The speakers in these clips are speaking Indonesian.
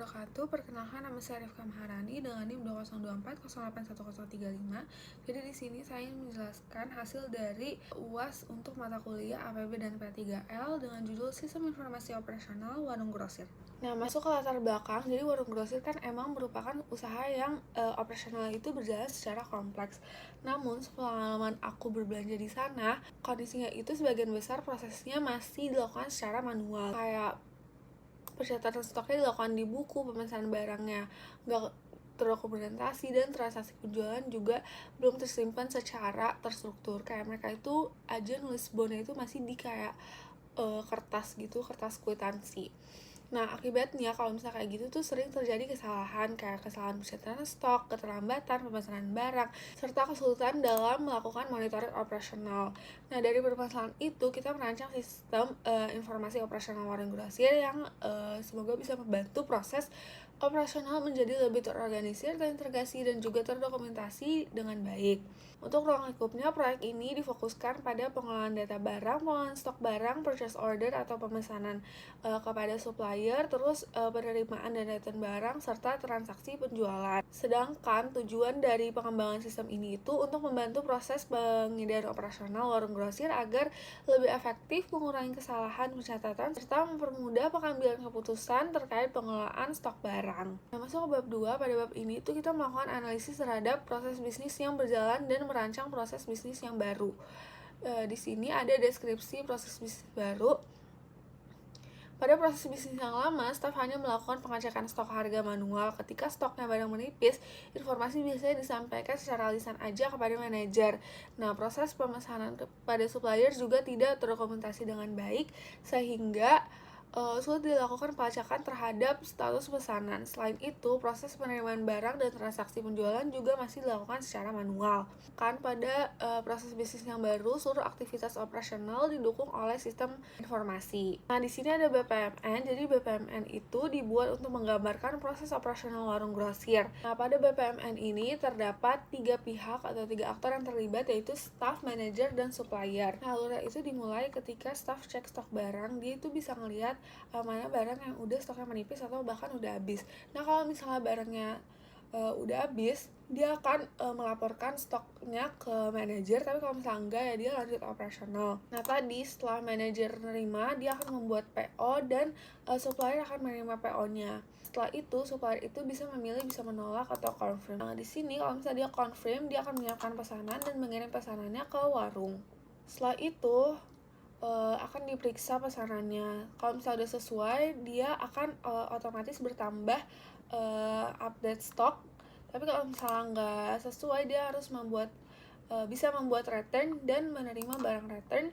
wabarakatuh. Perkenalkan, nama saya Rifka Maharani dengan NIM 20240811035. Jadi di sini saya ingin menjelaskan hasil dari UAS untuk mata kuliah APB dan P3L dengan judul Sistem Informasi Operasional Warung Grosir. Nah, masuk ke latar belakang, jadi warung grosir kan emang merupakan usaha yang operasional itu berjalan secara kompleks. Namun, sepengalaman aku berbelanja di sana, kondisinya itu sebagian besar prosesnya masih dilakukan secara manual. Kayak pencatatan stoknya dilakukan di buku, pemesanan barangnya nggak terdokumentasi, dan transaksi penjualan juga belum tersimpan secara terstruktur. Kayak mereka itu aja nulis bonnya itu masih di kayak kertas gitu, kertas kwitansi. Nah, akibatnya kalau misalnya kayak gitu tuh sering terjadi kesalahan, kayak kesalahan pencatatan stok, keterlambatan pemesanan barang, serta kesulitan dalam melakukan monitoring operasional. Nah, dari permasalahan itu kita merancang sistem informasi operasional warung grosir yang semoga bisa membantu proses operasional menjadi lebih terorganisir, terintegrasi, dan juga terdokumentasi dengan baik. Untuk ruang lingkupnya, proyek ini difokuskan pada pengelolaan data barang, pengelolaan stok barang, purchase order atau pemesanan kepada supplier, terus penerimaan dan return barang, serta transaksi penjualan. Sedangkan tujuan dari pengembangan sistem ini itu untuk membantu proses penyediaan operasional warung grosir agar lebih efektif, mengurangi kesalahan pencatatan, serta mempermudah pengambilan keputusan terkait pengelolaan stok barang. Nah, masuk ke bab 2, pada bab ini tuh kita melakukan analisis terhadap proses bisnis yang berjalan dan merancang proses bisnis yang baru. Di sini ada deskripsi proses bisnis baru. Pada proses bisnis yang lama, staf hanya melakukan pengecekan stok harga manual. Ketika stoknya barang menipis, informasi biasanya disampaikan secara lisan aja kepada manajer. Nah, proses pemesanan kepada supplier juga tidak terdokumentasi dengan baik, sehingga sulit dilakukan pelacakan terhadap status pesanan. Selain itu, proses penerimaan barang dan transaksi penjualan juga masih dilakukan secara manual. Kan pada proses bisnis yang baru, seluruh aktivitas operasional didukung oleh sistem informasi. Nah, di sini ada BPMN. Jadi BPMN itu dibuat untuk menggambarkan proses operasional warung grosir. Nah, pada BPMN ini terdapat 3 pihak atau 3 aktor yang terlibat, yaitu staff, manajer, dan supplier. Nah, alurnya itu dimulai ketika staff cek stok barang, dia itu bisa ngelihat mana barang yang udah stoknya menipis atau bahkan udah habis. Nah, kalau misalnya barangnya udah habis, dia akan melaporkan stoknya ke manajer, tapi kalau misalnya enggak ya dia lanjut operasional. Nah, tadi setelah manajer nerima, dia akan membuat PO dan supplier akan menerima PO-nya. Setelah itu, supplier itu bisa memilih, bisa menolak atau confirm. Nah, di sini kalau misalnya dia confirm, dia akan menyiapkan pesanan dan mengirim pesanannya ke warung. Setelah itu akan diperiksa pesanannya. Kalau misalnya udah sesuai, dia akan otomatis bertambah update stok. Tapi kalau misalnya nggak sesuai, dia harus bisa membuat return dan menerima barang return.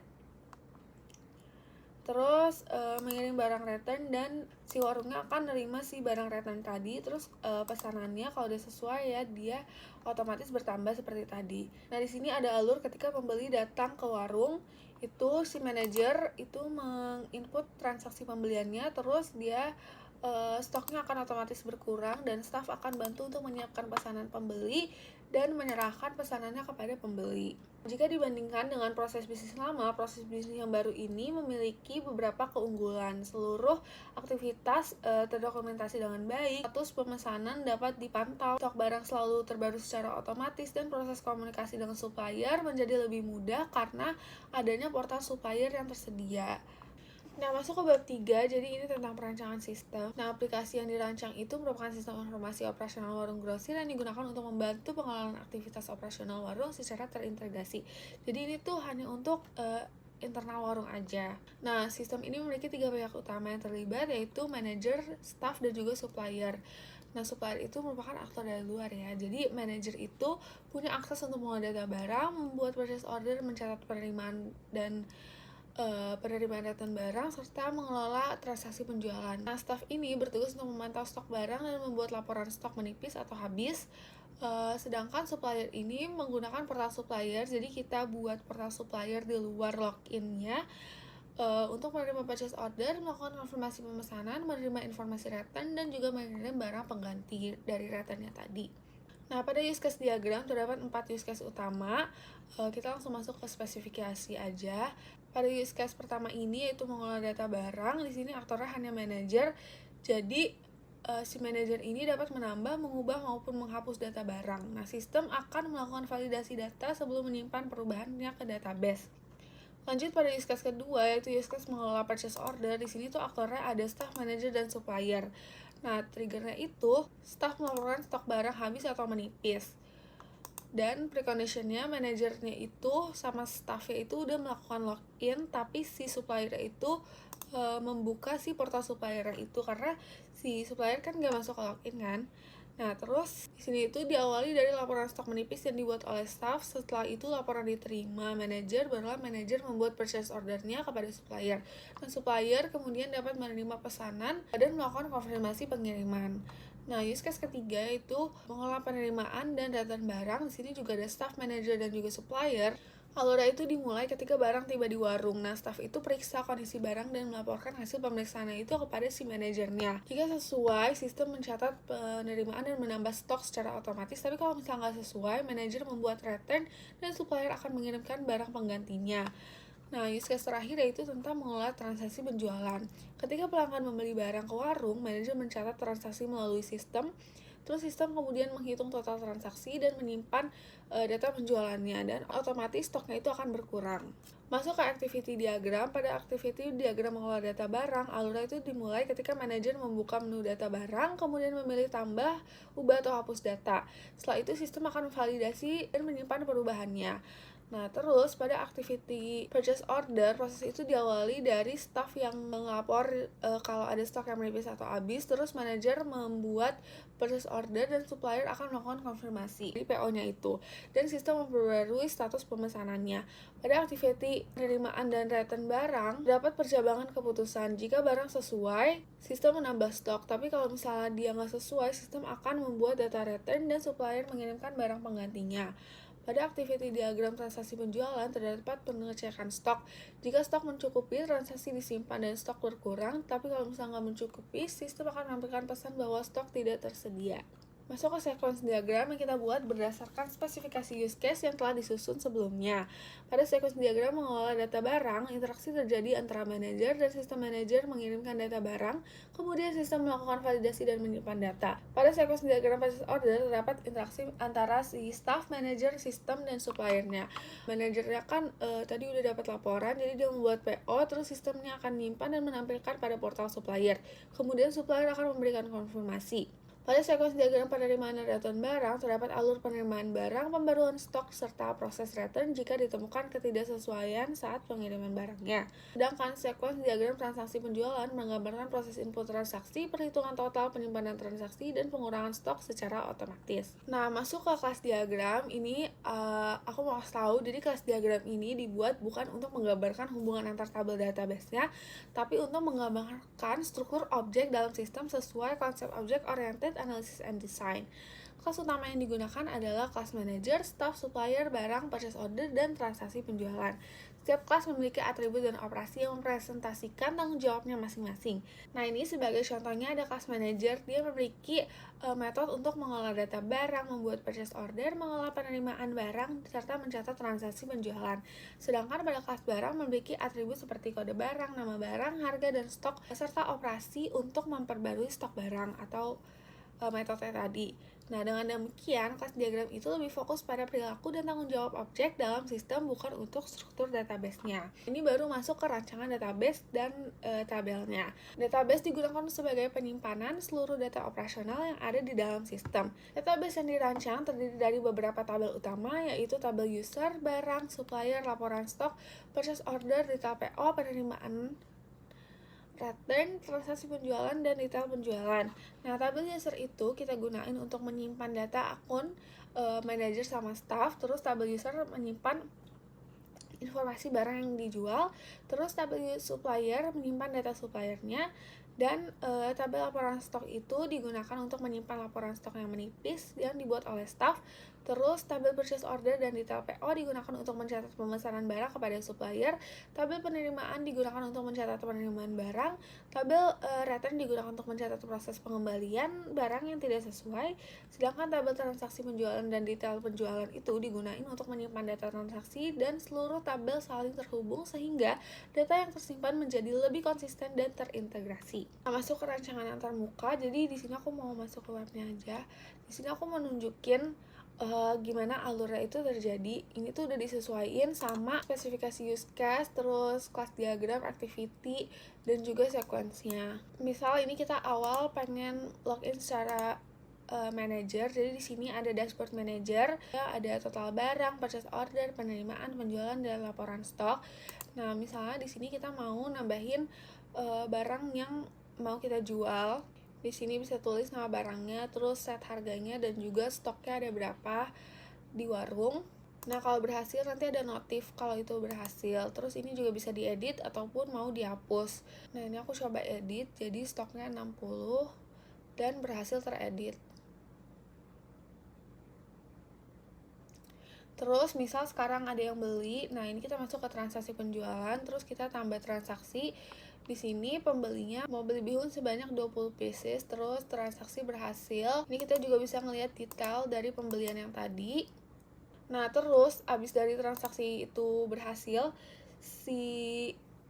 Terus mengirim barang return dan si warungnya akan nerima si barang return tadi. Terus pesanannya kalau udah sesuai ya dia otomatis bertambah seperti tadi. Nah, di sini ada alur ketika pembeli datang ke warung, itu si manajer itu menginput transaksi pembeliannya, terus dia stoknya akan otomatis berkurang dan staf akan bantu untuk menyiapkan pesanan pembeli dan menyerahkan pesanannya kepada pembeli. Jika dibandingkan dengan proses bisnis lama, proses bisnis yang baru ini memiliki beberapa keunggulan. Seluruh aktivitas terdokumentasi dengan baik, status pemesanan dapat dipantau, stok barang selalu terbaru secara otomatis, dan proses komunikasi dengan supplier menjadi lebih mudah karena adanya portal supplier yang tersedia. Nah, masuk ke bab 3, jadi ini tentang perancangan sistem. Nah, aplikasi yang dirancang itu merupakan sistem informasi operasional warung grosir yang digunakan untuk membantu pengelolaan aktivitas operasional warung secara terintegrasi. Jadi ini tuh hanya untuk internal warung aja. Nah, sistem ini memiliki 3 pihak utama yang terlibat, yaitu manajer, staff, dan juga supplier. Nah, supplier itu merupakan aktor dari luar ya. Jadi, manajer itu punya akses untuk mengolah data barang, membuat purchase order, mencatat penerimaan dan penerimaan return barang, serta mengelola transaksi penjualan. Nah, staff ini bertugas untuk memantau stok barang dan membuat laporan stok menipis atau habis. Sedangkan supplier ini menggunakan portal supplier, jadi kita buat portal supplier di luar login-nya untuk menerima purchase order, melakukan konfirmasi pemesanan, menerima informasi return, dan juga mengirim barang pengganti dari return-nya tadi. Nah, pada use case diagram terdapat 4 use case utama. Kita langsung masuk ke spesifikasi aja. Pada use case pertama ini yaitu mengolah data barang. Di sini aktornya hanya manajer. Jadi si manajer ini dapat menambah, mengubah maupun menghapus data barang. Nah, sistem akan melakukan validasi data sebelum menyimpan perubahannya ke database. Lanjut pada use case kedua, yaitu use case mengelola purchase order. Di sini tuh aktornya ada staff, manager, dan supplier. Nah, triggernya itu staff melaporkan stok barang habis atau menipis. Dan preconditionnya manajernya itu sama staffnya itu udah melakukan login, tapi si supplier itu membuka si portal supplier itu karena si supplier kan gak masuk ke login kan. Nah, terus di sini itu diawali dari laporan stok menipis yang dibuat oleh staff. Setelah itu laporan diterima manajer, barulah manajer membuat purchase ordernya kepada supplier. Nah, supplier kemudian dapat menerima pesanan dan melakukan konfirmasi pengiriman. Nah, use case ketiga itu mengolah penerimaan dan datang barang. Di sini juga ada staff, manager, dan juga supplier. Alurnya itu dimulai ketika barang tiba di warung. Nah, staff itu periksa kondisi barang dan melaporkan hasil pemeriksaan itu kepada si manajernya. Jika sesuai, sistem mencatat penerimaan dan menambah stok secara otomatis. Tapi kalau misalnya nggak sesuai, manajer membuat return dan supplier akan mengirimkan barang penggantinya. Nah, use case terakhir yaitu tentang mengelola transaksi penjualan. Ketika pelanggan membeli barang ke warung, manajer mencatat transaksi melalui sistem. Terus sistem kemudian menghitung total transaksi dan menyimpan data penjualannya, dan otomatis stoknya itu akan berkurang. Masuk ke activity diagram. Pada activity diagram mengelola data barang, alurnya itu dimulai ketika manajer membuka menu data barang, kemudian memilih tambah, ubah, atau hapus data. Setelah itu sistem akan memvalidasi dan menyimpan perubahannya. Nah, terus pada activity purchase order, proses itu diawali dari staff yang melapor kalau ada stok yang menipis atau habis, terus manajer membuat purchase order dan supplier akan melakukan konfirmasi di PO-nya itu, dan sistem memperbarui status pemesanannya. Pada activity penerimaan dan return barang, dapat percabangan keputusan. Jika barang sesuai, sistem menambah stok, tapi kalau misalnya dia nggak sesuai, sistem akan membuat data return dan supplier mengirimkan barang penggantinya. Pada activity diagram transaksi penjualan terdapat pengecekan stok. Jika stok mencukupi, transaksi disimpan dan stok berkurang, tapi kalau misalnya nggak mencukupi, sistem akan menampilkan pesan bahwa stok tidak tersedia. Masuk ke sequence diagram yang kita buat berdasarkan spesifikasi use case yang telah disusun sebelumnya. Pada sequence diagram mengelola data barang, interaksi terjadi antara manajer dan sistem manajer mengirimkan data barang, kemudian sistem melakukan validasi dan menyimpan data. Pada sequence diagram purchase order terdapat interaksi antara si staff, manajer, sistem, dan suppliernya. Manajernya kan tadi udah dapat laporan, jadi dia membuat PO, terus sistemnya akan menyimpan dan menampilkan pada portal supplier. Kemudian supplier akan memberikan konfirmasi. Pada sequence diagram penerimaan dan return barang, terdapat alur penerimaan barang, pembaruan stok, serta proses return jika ditemukan ketidaksesuaian saat pengiriman barangnya. Sedangkan sequence diagram transaksi penjualan menggambarkan proses input transaksi, perhitungan total, penyimpanan transaksi, dan pengurangan stok secara otomatis. Nah, masuk ke kelas diagram, ini aku mau kasih tahu, jadi kelas diagram ini dibuat bukan untuk menggambarkan hubungan antar tabel database-nya, tapi untuk menggambarkan struktur objek dalam sistem sesuai konsep object oriented analysis and design. Kelas utama yang digunakan adalah kelas manager, staff, supplier, barang, purchase order, dan transaksi penjualan. Setiap kelas memiliki atribut dan operasi yang mempresentasikan tanggung jawabnya masing-masing. Nah, ini sebagai contohnya ada kelas manager, dia memiliki metode untuk mengolah data barang, membuat purchase order, mengolah penerimaan barang, serta mencatat transaksi penjualan. Sedangkan pada kelas barang memiliki atribut seperti kode barang, nama barang, harga, dan stok, serta operasi untuk memperbarui stok barang atau metode tadi. Nah, dengan demikian, kelas diagram itu lebih fokus pada perilaku dan tanggung jawab objek dalam sistem, bukan untuk struktur database-nya. Ini baru masuk ke rancangan database dan tabelnya. Database digunakan sebagai penyimpanan seluruh data operasional yang ada di dalam sistem. Database yang dirancang terdiri dari beberapa tabel utama, yaitu tabel user, barang, supplier, laporan stok, purchase order, detail PO, penerimaan, return, transaksi penjualan, dan detail penjualan. Nah, tabel user itu kita gunain untuk menyimpan data akun manajer sama staff. Terus tabel user menyimpan informasi barang yang dijual. Terus tabel supplier menyimpan data suppliernya. Dan tabel laporan stok itu digunakan untuk menyimpan laporan stok yang menipis yang dibuat oleh staff. Terus tabel purchase order dan detail PO digunakan untuk mencatat pemesanan barang kepada supplier. Tabel penerimaan digunakan untuk mencatat penerimaan barang. Tabel return digunakan untuk mencatat proses pengembalian barang yang tidak sesuai. Sedangkan tabel transaksi penjualan dan detail penjualan itu digunakan untuk menyimpan data transaksi, dan seluruh tabel saling terhubung sehingga data yang tersimpan menjadi lebih konsisten dan terintegrasi. Nah, masuk ke rancangan antarmuka. Jadi di sini aku mau masuk ke webnya aja. Di sini aku mau nunjukin gimana alurnya itu terjadi. Ini tuh udah disesuaiin sama spesifikasi use case, terus class diagram, activity, dan juga sequence-nya. Misal ini kita awal pengen login secara manager. Jadi di sini ada dashboard manager, ada total barang, purchase order, penerimaan, penjualan, dan laporan stok. Nah, misalnya di sini kita mau nambahin barang yang mau kita jual. Di sini bisa tulis nama barangnya, terus set harganya, dan juga stoknya ada berapa di warung. Nah, kalau berhasil nanti ada notif kalau itu berhasil. Terus ini juga bisa diedit ataupun mau dihapus. Nah, ini aku coba edit, jadi stoknya 60 dan berhasil teredit. Terus misal sekarang ada yang beli, nah ini kita masuk ke transaksi penjualan, terus kita tambah transaksi. Di sini pembelinya mau beli bihun sebanyak 20 pieces, terus transaksi berhasil. Ini kita juga bisa ngelihat detail dari pembelian yang tadi. Nah, terus abis dari transaksi itu berhasil, si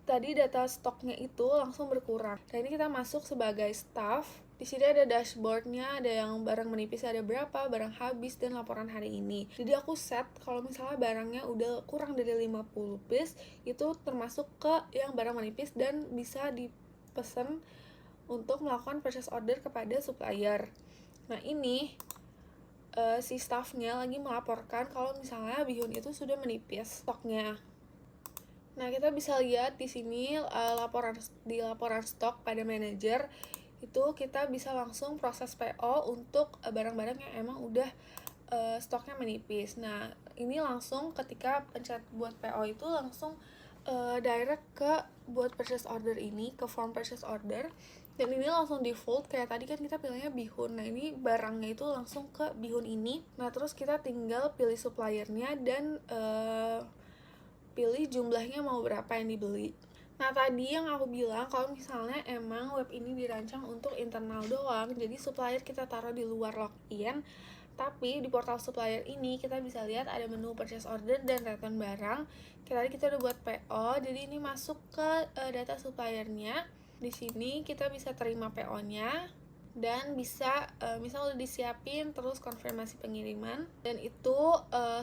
tadi data stoknya itu langsung berkurang. Nah, ini kita masuk sebagai staff. Di sini ada dashboardnya, ada yang barang menipis ada berapa, barang habis, dan laporan hari ini. Jadi aku set kalau misalnya barangnya udah kurang dari 50 piece, itu termasuk ke yang barang menipis dan bisa dipesan untuk melakukan purchase order kepada supplier. Nah, ini si staffnya lagi melaporkan kalau misalnya bihun itu sudah menipis stoknya. Nah, kita bisa lihat di sini laporan stok pada manajer itu kita bisa langsung proses PO untuk barang-barang yang emang udah stoknya menipis. Nah, ini langsung ketika pencet buat PO itu langsung direct ke buat purchase order ini, ke form purchase order. Dan ini langsung default, kayak tadi kan kita pilihnya bihun. Nah, ini barangnya itu langsung ke bihun ini. Nah, terus kita tinggal pilih suppliernya dan pilih jumlahnya mau berapa yang dibeli. Nah, tadi yang aku bilang kalau misalnya emang web ini dirancang untuk internal doang, jadi supplier kita taruh di luar login, tapi di portal supplier ini kita bisa lihat ada menu purchase order dan return barang. Tadi kita udah buat PO, jadi ini masuk ke data suppliernya. Di sini kita bisa terima PO-nya dan bisa misal udah disiapin, terus konfirmasi pengiriman, dan itu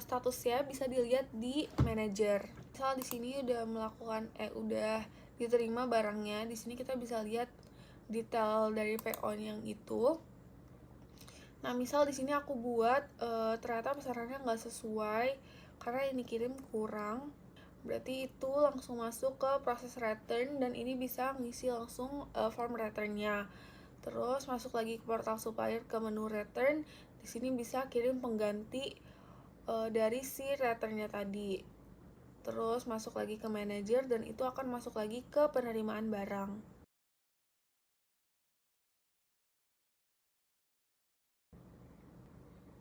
statusnya bisa dilihat di manager. Misal di sini udah melakukan udah diterima barangnya, di sini kita bisa lihat detail dari PO yang itu. Nah, misal di sini aku buat ternyata pesanannya nggak sesuai karena ini kirim kurang, berarti itu langsung masuk ke proses return dan ini bisa ngisi langsung form returnnya. Terus masuk lagi ke portal supplier ke menu return. Di sini bisa kirim pengganti dari si returnnya tadi. Terus masuk lagi ke manager dan itu akan masuk lagi ke penerimaan barang.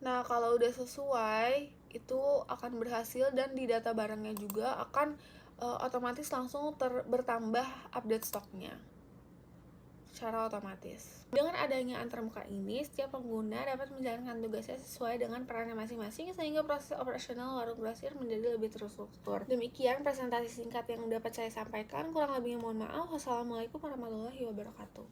Nah, kalau udah sesuai, itu akan berhasil dan di data barangnya juga akan otomatis langsung bertambah update stoknya secara otomatis. Dengan adanya antarmuka ini, setiap pengguna dapat menjalankan tugasnya sesuai dengan perannya masing-masing sehingga proses operasional warung grosir menjadi lebih terstruktur. Demikian presentasi singkat yang dapat saya sampaikan. Kurang lebihnya mohon maaf. Wassalamualaikum warahmatullahi wabarakatuh.